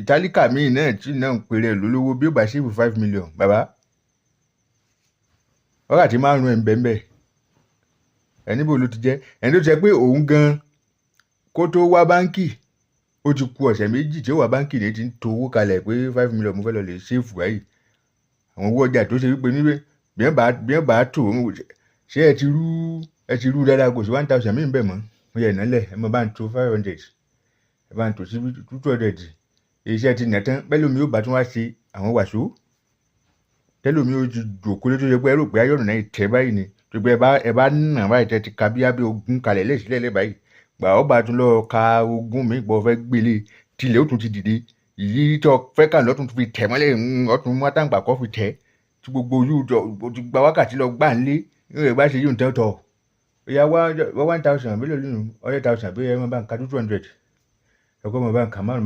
tálíkà míì náà tí náà ń pèrè ẹ̀ lólówó bí ó bá ṣèwé 5 million bàbá wákàtí 5 ẹ̀ ń bẹ́ẹ̀ ẹni bò ló ti jẹ́ ẹni tó ti jẹ́ pé òun gan kó tó wá báńkì ó ti ku ọ̀sẹ̀ méjì tí ó wá báńkì ní ti ń to owó kalẹ̀ pé 5 million mo fẹ́ lọ lè ṣéèfù báyìí àwọn owó ọjà tó ṣe wípé níbẹ̀ bí wọ́n bá tò ṣé ẹ ti rú dáadáa kò sí 1000 mí bẹ̀ mọ́ ó yẹ ìnálẹ̀ ẹ mọ́ bá ń to 500 ẹ bá ń to sí 200 iṣẹ́ ti nà tán pẹ́lúmi ó bá tún wá ṣe àwọn wàṣó tẹ́lómi ó ti dòkúlé tó ṣe pé ẹ rò pé ayọ̀nù náà tẹ́ báyìí ni tó pé ẹ bá nà báyìí tẹ́ ti ka bí abẹ́ ogún kalẹ̀ lẹ́sílẹ̀ báyìí gbà ọ́ bá tún lọ ka ogún mi gbọ́ fẹ́ gbélé tilẹ̀ ó tún ti dìde yìí tó fẹ́ kà lọ́tún fi tẹ̀ mọ́lẹ̀ ọ̀tún mọ́tàǹgbà kọ́ fi tẹ̀ tí gbogbo yóò ti gba wákàtí lọ gbà ń lé ẹ bá ṣe yóò tẹ́ tọ̀ ìyá 1000 mílíọ̀nù 100,000 bí ẹ mọ̀ bá ń ka 200 ẹ̀kọ́ mọ̀ bá ń ka márùn